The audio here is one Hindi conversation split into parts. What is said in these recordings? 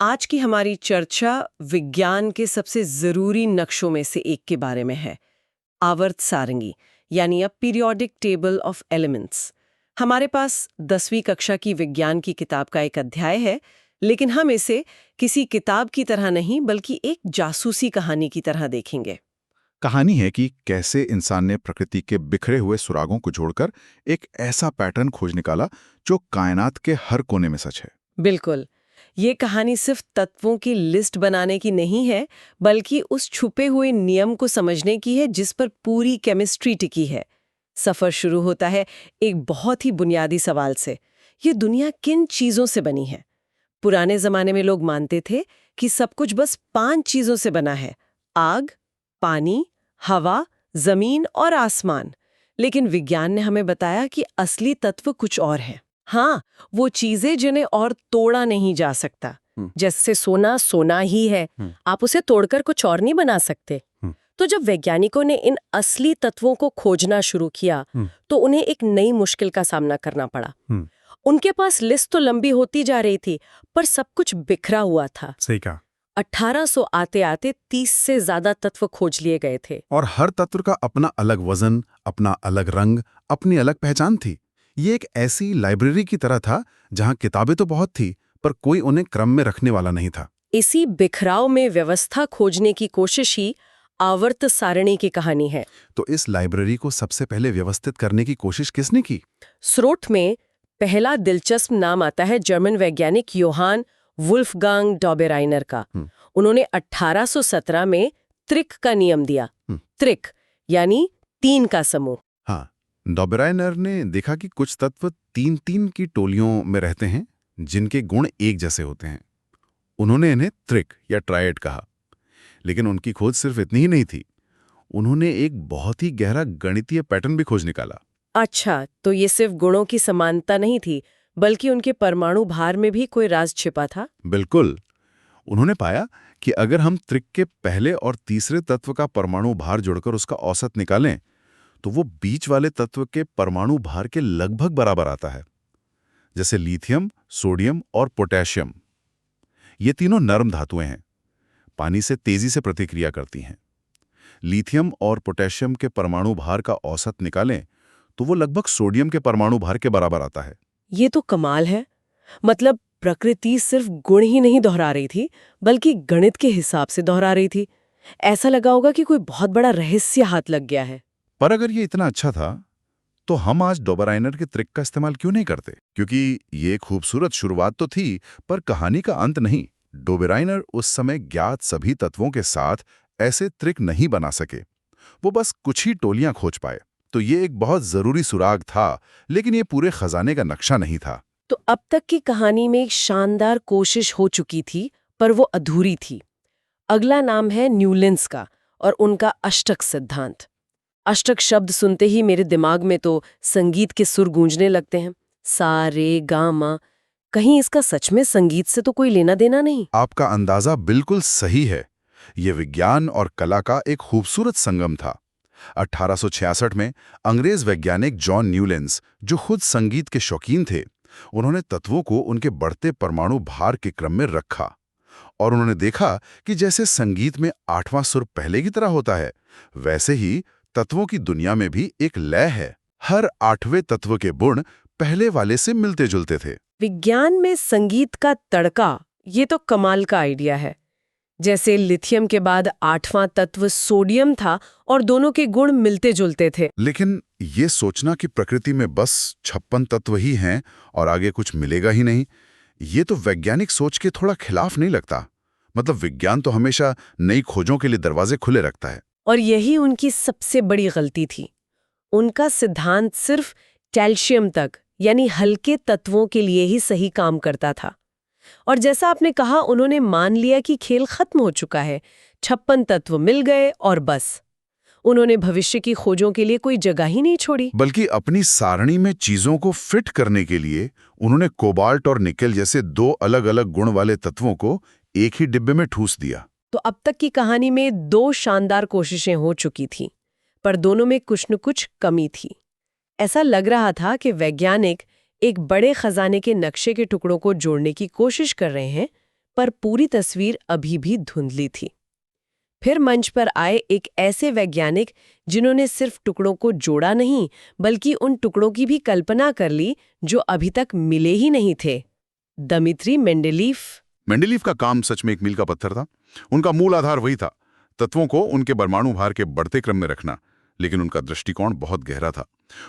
आज की हमारी चर्चा विज्ञान के सबसे जरूरी नक्शों में से एक के बारे में है, आवर्त सारंगी यानी a periodic table of elements. हमारे पास 10वीं कक्षा की विज्ञान की किताब का एक अध्याय है, लेकिन हम इसे किसी किताब की तरह नहीं बल्कि एक जासूसी कहानी की तरह देखेंगे। कहानी है कि कैसे इंसान ने प्रकृति के बिखरे हुए सुरागों को जोड़कर एक ऐसा पैटर्न खोज निकाला जो कायनात के हर कोने में सच है। बिल्कुल। ये कहानी सिर्फ तत्वों की लिस्ट बनाने की नहीं है, बल्कि उस छुपे हुए नियम को समझने की है जिस पर पूरी केमिस्ट्री टिकी है। सफर शुरू होता है एक बहुत ही बुनियादी सवाल से, ये दुनिया किन चीजों से बनी है? पुराने जमाने में लोग मानते थे कि सब कुछ बस 5 चीजों से बना है: आग, पानी, हवा, जमीन और आसमान। लेकिन विज्ञान ने हमें बताया कि असली तत्व कुछ और है। हाँ, वो चीजें जिन्हें और तोड़ा नहीं जा सकता। जैसे सोना सोना ही है, आप उसे तोड़कर कुछ और नहीं बना सकते। तो जब वैज्ञानिकों ने इन असली तत्वों को खोजना शुरू किया, तो उन्हें एक नई मुश्किल का सामना करना पड़ा। उनके पास लिस्ट तो लंबी होती जा रही थी, पर सब कुछ बिखरा हुआ था। सही कहा। 1800 आते आते 30 से ज्यादा तत्व खोज लिए गए थे। और हर तत्व का अपना अलग वजन, अपना अलग रंग, अपनी अलग पहचान थी। ये एक ऐसी लाइब्रेरी की तरह था जहां किताबें तो बहुत थी, पर कोई उन्हें क्रम में रखने वाला नहीं था। इसी बिखराव में व्यवस्था खोजने की कोशिश ही आवर्त सारणी की कहानी है। तो इस लाइब्रेरी को सबसे पहले व्यवस्थित करने की कोशिश किसने की? स्रोत में पहला दिलचस्प नाम आता है जर्मन वैज्ञानिक योहान वुल्फगांग डॉबेराइनर का। उन्होंने 1817 में त्रिक का नियम दिया। त्रिक यानी 3 का समूह। हाँ, डॉबेराइनर ने देखा कि कुछ तत्व 3-3 की टोलियों में रहते हैं जिनके गुण एक जैसे होते हैं। उन्होंने इन्हें त्रिक या ट्रायड कहा। लेकिन उनकी खोज सिर्फ इतनी ही नहीं थी। उन्होंने एक बहुत ही गहरा गणितीय पैटर्न भी खोज निकाला। अच्छा, तो ये सिर्फ गुणों की समानता नहीं थी, बल्कि उनके परमाणु भार में भी कोई राज छिपा था। बिल्कुल। उन्होंने पाया कि अगर हम त्रिक के पहले और तीसरे तत्व का परमाणु भार जोड़कर उसका औसत निकालें, तो वो बीच वाले तत्व के परमाणु भार के लगभग बराबर आता है। जैसे लिथियम, सोडियम और पोटेशियम। ये तीनों नरम धातुएं हैं, पानी से तेजी से प्रतिक्रिया करती हैं। लिथियम और पोटेशियम के परमाणु भार का औसत निकालें तो वो लगभग सोडियम के परमाणु भार के बराबर आता है। ये तो कमाल है। मतलब प्रकृति सिर्फ गुण ही नहीं दोहरा रही थी, बल्कि गणित के हिसाब से दोहरा रही थी। ऐसा लगा होगा कि कोई बहुत बड़ा रहस्य हाथ लग गया है। पर अगर ये इतना अच्छा था, तो हम आज डॉबेराइनर के ट्रिक का इस्तेमाल क्यों नहीं करते? क्योंकि ये खूबसूरत शुरुआत तो थी, पर कहानी का अंत नहीं। डॉबेराइनर उस समय ज्ञात सभी तत्वों के साथ ऐसे ट्रिक नहीं बना सके। वो बस कुछ ही टोलियां खोज पाए। तो ये एक बहुत जरूरी सुराग था, लेकिन ये पूरे खजाने का नक्शा नहीं था। तो अब तक की कहानी में एक शानदार कोशिश हो चुकी थी, पर वो अधूरी थी। अगला नाम है न्यूलैंड्स का और उनका अष्टक सिद्धांत। अष्टक शब्द सुनते ही मेरे दिमाग में तो संगीत के सुर गूंजने लगते हैं, सा रे गा मा। कहीं इसका सच में संगीत से तो कोई लेना देना नहीं? आपका अंदाजा बिल्कुल सही है। ये विज्ञान और कला का एक खूबसूरत संगम था। 1866 में अंग्रेज वैज्ञानिक जॉन न्यूलैंड्स, जो खुद संगीत के शौकीन थे, उन्होंने तत्वों को उनके बढ़ते परमाणु भार के क्रम में रखा। और उन्होंने देखा कि जैसे संगीत में 8वां सुर पहले की तरह होता है, वैसे ही तत्वों की दुनिया में भी एक लय है। हर 8वें तत्व के गुण पहले वाले से मिलते जुलते थे। विज्ञान में संगीत का तड़का, ये तो कमाल का आइडिया है। जैसे लिथियम के बाद 8वां तत्व सोडियम था और दोनों के गुण मिलते जुलते थे। लेकिन ये सोचना कि प्रकृति में बस 56 तत्व ही हैं और आगे कुछ मिलेगा ही नहीं, ये तो वैज्ञानिक सोच के थोड़ा खिलाफ नहीं लगता? मतलब विज्ञान तो हमेशा नई खोजों के लिए दरवाजे खुले रखता है। और यही उनकी सबसे बड़ी गलती थी। उनका सिद्धांत सिर्फ कैल्शियम तक, यानी हल्के तत्वों के लिए ही सही काम करता था। और जैसा आपने कहा, उन्होंने मान लिया कि खेल खत्म हो चुका है, 56 तत्व मिल गए और बस। उन्होंने भविष्य की खोजों के लिए कोई जगह ही नहीं छोड़ी। बल्कि अपनी सारणी में चीजों को फिट करने के लिए उन्होंने कोबाल्ट और निकेल जैसे 2 अलग-अलग गुण वाले तत्वों को एक ही डिब्बे में ठूस दिया। तो अब तक की कहानी में 2 शानदार कोशिशें हो चुकी थीं, पर दोनों में कुछ न कुछ कमी थी। ऐसा लग रहा था कि वैज्ञानिक एक बड़े खजाने के नक्शे के टुकड़ों को जोड़ने की कोशिश कर रहे हैं, पर पूरी तस्वीर अभी भी धुंधली थी। फिर मंच पर आए एक ऐसे वैज्ञानिक जिन्होंने सिर्फ टुकड़ों को जोड़ा नहीं, बल्कि उन टुकड़ों की भी कल्पना कर ली जो अभी तक मिले ही नहीं थे। Dmitry Mendeleev. मेंडेलीव का काम सच में एक मील का पत्थर था। उनका मूल आधार वही था, तत्वों को उनके परमाणु भार के बढ़ते क्रम में रखना। लेकिन उनका दृष्टिकोण बहुत गहरा था।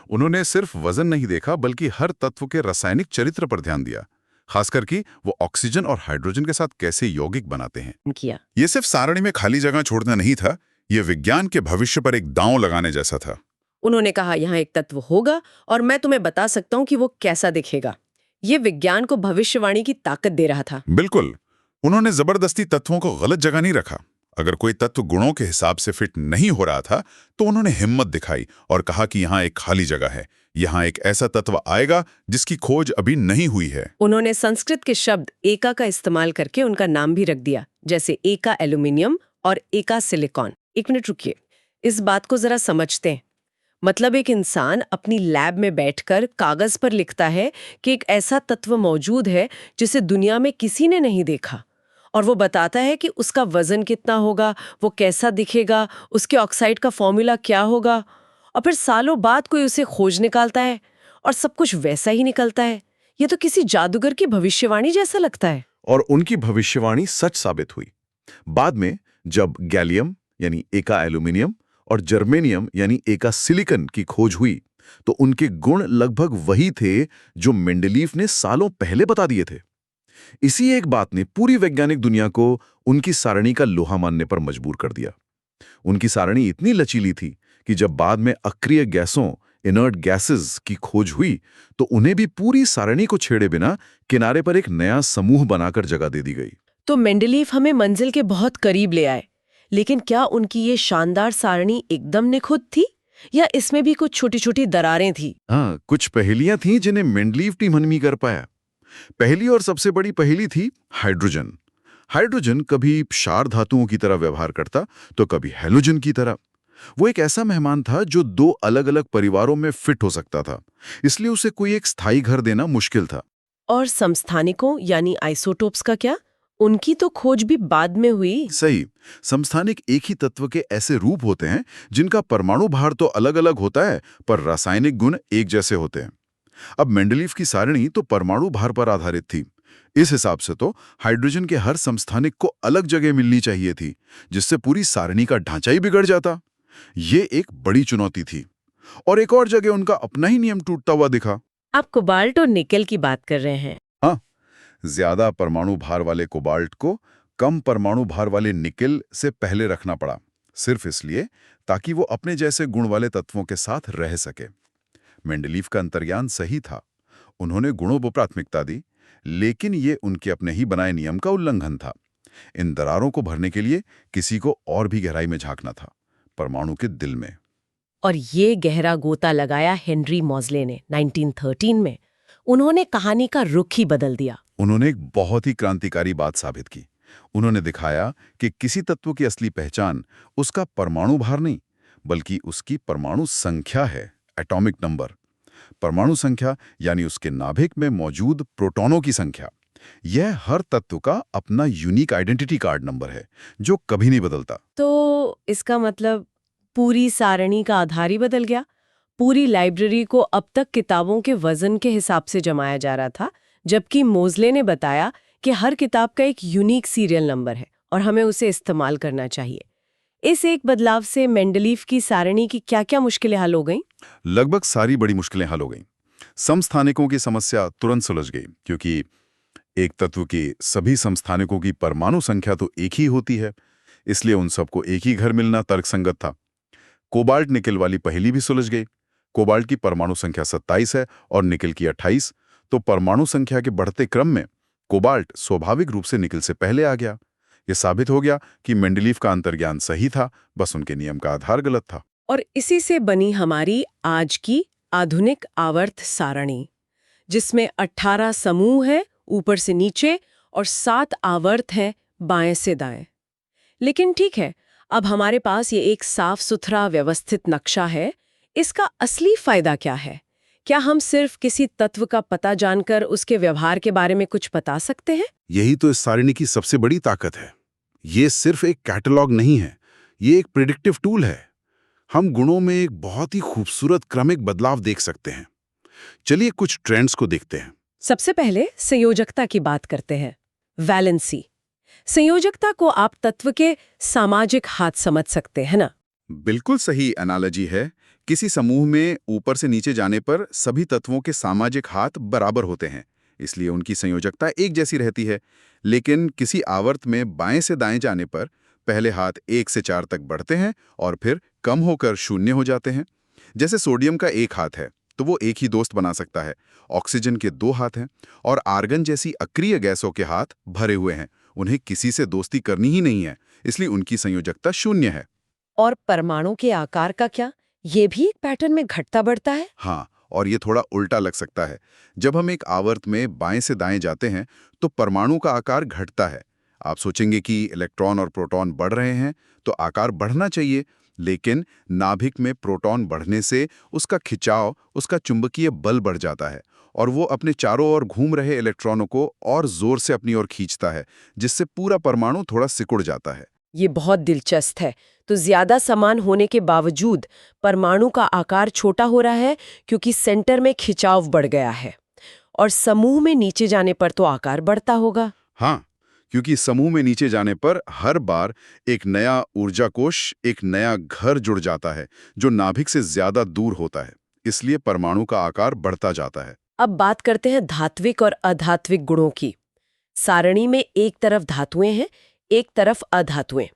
उन्होंने सिर्फ वजन नहीं देखा, बल्कि हर तत्व के रासायनिक चरित्र पर ध्यान दिया, खासकर कि वो ऑक्सीजन और हाइड्रोजन के साथ कैसे यौगिक बनाते हैं। किया ये सिर्फ सारणी में खाली जगह छोड़ना नहीं था, ये विज्ञान के भविष्य पर एक दांव लगाने जैसा था। उन्होंने कहा, यहाँ एक तत्व होगा और मैं तुम्हें बता सकता हूँ कि वो कैसा दिखेगा। ये विज्ञान को भविष्यवाणी की ताकत दे रहा था। बिल्कुल। उन्होंने जबरदस्ती तत्वों को गलत जगह नहीं रखा। अगर कोई तत्व गुणों के हिसाब से फिट नहीं हो रहा था, तो उन्होंने हिम्मत दिखाई और कहा कि यहाँ एक खाली जगह है, यहाँ एक ऐसा तत्व आएगा जिसकी खोज अभी नहीं हुई है। उन्होंने संस्कृत के शब्द एका का इस्तेमाल करके उनका नाम भी रख दिया, जैसे एका एल्यूमिनियम और एका सिलिकॉन। एक मिनट रुकिए, इस बात को जरा समझते हैं। मतलब एक इंसान अपनी लैब में बैठकर कागज पर लिखता है कि एक ऐसा तत्व मौजूद है जिसे दुनिया में किसी ने नहीं देखा, और वो बताता है कि उसका वजन कितना होगा, वो कैसा दिखेगा, उसके ऑक्साइड का फॉर्मूला क्या होगा, और फिर सालों बाद कोई उसे खोज निकालता है और सब कुछ वैसा ही निकलता है। ये तो किसी जादूगर की भविष्यवाणी जैसा लगता है। और उनकी भविष्यवाणी सच साबित हुई। बाद में जब गैलियम यानी एका एल्यूमिनियम और जर्मेनियम यानी एका सिलिकॉन की खोज हुई, तो उनके गुण लगभग वही थे जो मेंडेलीव ने सालों पहले बता दिए थे। इसी एक बात ने पूरी वैज्ञानिक दुनिया को उनकी सारणी का लोहा मानने पर मजबूर कर दिया। उनकी सारणी इतनी लचीली थी कि जब बाद में अक्रिय गैसों इनर्ट गैसेस की खोज हुई, तो उन्हें भी पूरी सारणी को छेड़े बिना किनारे पर एक नया समूह बनाकर जगह दे दी गई। तो मेंडेलीव हमें मंजिल के बहुत करीब ले आए, लेकिन क्या उनकी ये शानदार सारणी एकदम निखुद थी या इसमें भी कुछ छोटी छोटी दरारें थी? हाँ, कुछ पहेलियां थीं जिन्हें मेंडलीव टीम नहीं कर पाया। पहली और सबसे बड़ी पहेली थी हाइड्रोजन। हाइड्रोजन कभी क्षार धातुओं की तरह व्यवहार करता, तो कभी हैलोजन की तरह। वो एक ऐसा मेहमान था जो दो अलग अलग परिवारों में फिट हो सकता था, इसलिए उसे कोई एक स्थायी घर देना मुश्किल था। और समस्थानिकों यानी आइसोटोप्स का क्या? उनकी तो खोज भी बाद में हुई। सही। समस्थानिक एक ही तत्व के ऐसे रूप होते हैं जिनका परमाणु भार तो अलग अलग होता है, पर रासायनिक गुण एक जैसे होते हैं। अब मेंडेलीव की सारणी तो परमाणु भार पर आधारित थी। इस हिसाब से तो हाइड्रोजन के हर समस्थानिक को अलग जगह मिलनी चाहिए थी, जिससे पूरी सारणी का ढांचा ही बिगड़ जाता। ये एक बड़ी चुनौती थी। और एक और जगह उनका अपना ही नियम टूटता हुआ दिखा। आप कोबाल्ट और निकेल की बात कर रहे हैं। हाँ, ज्यादा परमाणु भार वाले कोबाल्ट को कम परमाणु भार वाले निकेल से पहले रखना पड़ा, सिर्फ इसलिए ताकि वो अपने जैसे गुण वाले तत्वों के साथ रह सके। मेंडेलीव का अंतर्ज्ञान सही था। उन्होंने गुणों को प्राथमिकता दी, लेकिन ये उनके अपने ही बनाए नियम का उल्लंघन था। इन दरारों को भरने के लिए किसी को और भी गहराई में झांकना था, परमाणु के दिल में। और ये गहरा गोता लगाया हेनरी मॉज़ले ने 1913 में। उन्होंने कहानी का रुख ही बदल दिया। उन्होंने एक बहुत ही क्रांतिकारी बात साबित की। उन्होंने दिखाया कि किसी तत्व की असली पहचान उसका परमाणु भार नहीं, बल्कि उसकी परमाणु संख्या है, एटॉमिक नंबर। परमाणु संख्या यानी उसके नाभिक में मौजूद प्रोटॉनों की संख्या। यह हर तत्व का अपना यूनिक आइडेंटिटी कार्ड नंबर है, जो कभी नहीं बदलता। तो इसका मतलब पूरी सारणी का आधार ही बदल गया। पूरी लाइब्रेरी को अब तक किताबों के वजन के हिसाब से जमाया जा रहा था, जबकि मोज़ले ने बताया कि हर किताब का एक यूनिक सीरियल नंबर है और हमें उसे इस्तेमाल करना चाहिए। इस एक बदलाव से मेंडेलीव की सारणी की क्या-क्या मुश्किलें हल हो गईं? लगभग सारी बड़ी मुश्किलें हल हो गईं। समस्थानिकों की समस्या तुरंत सुलझ गई, क्योंकि एक तत्व के सभी समस्थानिकों की परमाणु संख्या तो एक ही होती है, इसलिए उन सबको एक ही घर मिलना तर्कसंगत था। कोबाल्ट निकेल वाली पहेली भी सुलझ गई। कोबाल्ट की परमाणु संख्या 27 है और निकेल की 28, तो परमाणु संख्या के बढ़ते क्रम में कोबाल्ट स्वाभाविक रूप से निकेल से पहले आ गया। यह साबित हो गया कि मेंडेलीव का अंतर्ज्ञान सही था, बस उनके नियम का आधार गलत था। और इसी से बनी हमारी आज की आधुनिक आवर्त सारणी, जिसमें 18 समूह हैं ऊपर से नीचे और 7 आवर्त हैं बाएं से दाएं। लेकिन ठीक है, अब हमारे पास ये एक साफ सुथरा व्यवस्थित नक्शा है। इसका असली फायदा क्या है? क्या हम सिर्फ किसी तत्व का पता जानकर उसके व्यवहार के बारे में कुछ बता सकते हैं? यही तो इस सारिणी की सबसे बड़ी ताकत है। ये सिर्फ एक कैटलॉग नहीं है, ये एक प्रिडिक्टिव टूल है। हम गुणों में एक बहुत ही खूबसूरत क्रमिक बदलाव देख सकते हैं। चलिए कुछ ट्रेंड्स को देखते हैं। सबसे पहले संयोजकता की बात करते हैं। वैलेंसी। संयोजकता को आप तत्व के सामाजिक हाथ समझ सकते हैं ना? बिल्कुल सही एनालॉजी है। किसी समूह में ऊपर से नीचे जाने पर सभी तत्वों के सामाजिक हाथ बराबर होते हैं, इसलिए उनकी संयोजकता एक जैसी रहती है। लेकिन किसी आवर्त में बाएं से दाएं जाने पर पहले हाथ 1 से 4 तक बढ़ते हैं और फिर कम होकर 0 हो जाते हैं। जैसे सोडियम का एक हाथ है तो वो एक ही दोस्त बना सकता है, ऑक्सीजन के 2 हाथ हैं, और आर्गन जैसी अक्रिय गैसों के हाथ भरे हुए हैं। उन्हें किसी से दोस्ती करनी ही नहीं है, इसलिए उनकी संयोजकता 0 है। और परमाणु के आकार का क्या? ये भी एक पैटर्न में घटता बढ़ता है? हाँ, और ये थोड़ा उल्टा लग सकता है। जब हम एक आवर्त में बाएं से दाएं जाते हैं तो परमाणु का आकार घटता है। आप सोचेंगे कि इलेक्ट्रॉन और प्रोटॉन बढ़ रहे हैं तो आकार बढ़ना चाहिए, लेकिन नाभिक में प्रोटॉन बढ़ने से उसका खिंचाव, उसका चुंबकीय बल बढ़ जाता है और वो अपने चारों ओर घूम रहे इलेक्ट्रॉनों को और जोर से अपनी ओर खींचता है, जिससे पूरा परमाणु थोड़ा सिकुड़ जाता है। ये बहुत दिलचस्प है। तो ज्यादा समान होने के बावजूद परमाणु का आकार छोटा हो रहा है क्योंकि सेंटर में खिंचाव बढ़ गया है। और समूह में नीचे जाने पर तो आकार बढ़ता होगा। हाँ, क्योंकि समूह में नीचे जाने पर हर बार एक नया ऊर्जा कोश, एक नया घर जुड़ जाता है जो नाभिक से ज्यादा दूर होता है। इसलिए परमाणु का आकार बढ़ता जाता है। अब बात करते हैं धात्विक और अधात्विक गुणों की। सारणी में एक तरफ धातुएं हैं, एक तरफ अधातुएं,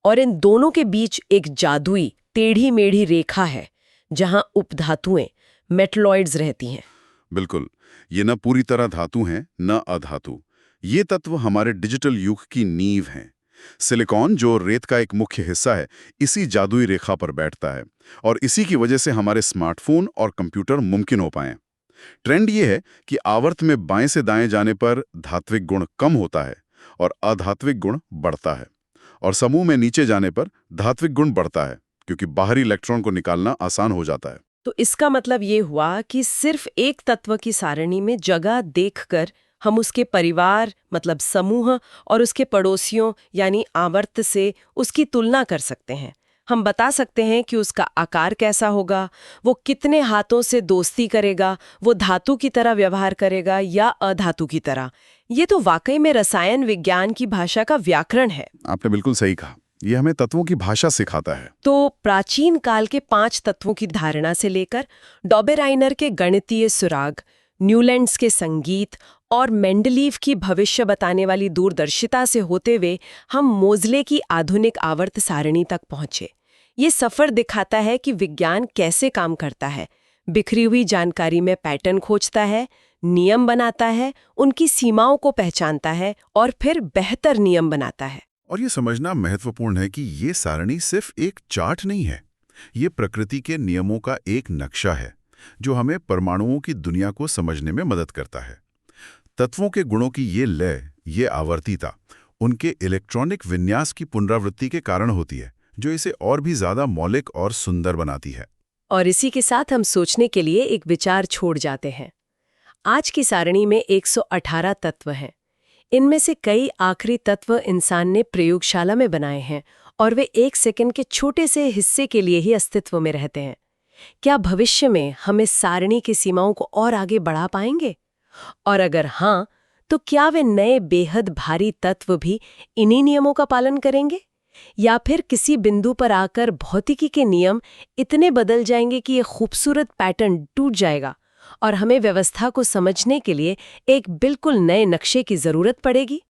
और इन दोनों के बीच एक जादुई टेढ़ी मेढ़ी रेखा है जहां उपधातुएं मेटलॉइड्स रहती हैं। बिल्कुल, ये न पूरी तरह धातु हैं न अधातु। ये तत्व हमारे डिजिटल युग की नींव हैं। सिलिकॉन, जो रेत का एक मुख्य हिस्सा है, इसी जादुई रेखा पर बैठता है और इसी की वजह से हमारे स्मार्टफोन और कंप्यूटर मुमकिन हो पाए। ट्रेंड ये है कि आवर्त में बाएं से दाएं जाने पर धात्विक गुण कम होता है और अधात्विक गुण बढ़ता है, और समूह में नीचे जाने पर धात्विक गुण बढ़ता है क्योंकि बाहरी इलेक्ट्रॉन को निकालना आसान हो जाता है। तो इसका मतलब ये हुआ कि सिर्फ एक तत्व की सारणी में जगह देखकर हम उसके परिवार मतलब समूह और उसके पड़ोसियों यानी आवर्त से उसकी तुलना कर सकते हैं। हम बता सकते हैं कि उसका आकार कैसा होगा, वो कितने हाथों से दोस्ती करेगा, वो धातु की तरह व्यवहार करेगा या अधातु की तरह। ये तो वाकई में रसायन विज्ञान की भाषा का व्याकरण है। आपने बिल्कुल सही कहा, ये हमें तत्वों की भाषा सिखाता है। तो प्राचीन काल के 5 तत्वों की धारणा से लेकर डॉबेराइनर के गणितीय सुराग, न्यूलैंड्स के संगीत और मेंडलीव की भविष्य बताने वाली दूरदर्शिता से होते हुए हम मोज़ले की आधुनिक आवर्त सारणी तक पहुंचे। ये सफर दिखाता है कि विज्ञान कैसे काम करता है, बिखरी हुई जानकारी में पैटर्न खोजता है, नियम बनाता है, उनकी सीमाओं को पहचानता है और फिर बेहतर नियम बनाता है। और ये समझना महत्वपूर्ण है कि ये सारणी सिर्फ एक चार्ट नहीं है, ये प्रकृति के नियमों का एक नक्शा है जो हमें परमाणुओं की दुनिया को समझने में मदद करता है। तत्वों के गुणों की ये लय, ये आवर्तीता, उनके इलेक्ट्रॉनिक विन्यास की पुनरावृत्ति के कारण होती है, जो इसे और भी ज्यादा मौलिक और सुंदर बनाती है। और इसी के साथ हम सोचने के लिए एक विचार छोड़ जाते हैं। आज की सारणी में 118 तत्व हैं। इनमें से कई आखिरी तत्व इंसान ने प्रयोगशाला में बनाए हैं और वे 1 सेकंड के छोटे से हिस्से के लिए ही अस्तित्व में रहते हैं। क्या भविष्य में हम इस सारणी की सीमाओं को और आगे बढ़ा पाएंगे? और अगर हाँ, तो क्या वे नए बेहद भारी तत्व भी इन्हीं नियमों का पालन करेंगे? या फिर किसी बिंदु पर आकर भौतिकी के नियम इतने बदल जाएंगे कि ये खूबसूरत पैटर्न टूट जाएगा और हमें व्यवस्था को समझने के लिए एक बिल्कुल नए नक्शे की जरूरत पड़ेगी?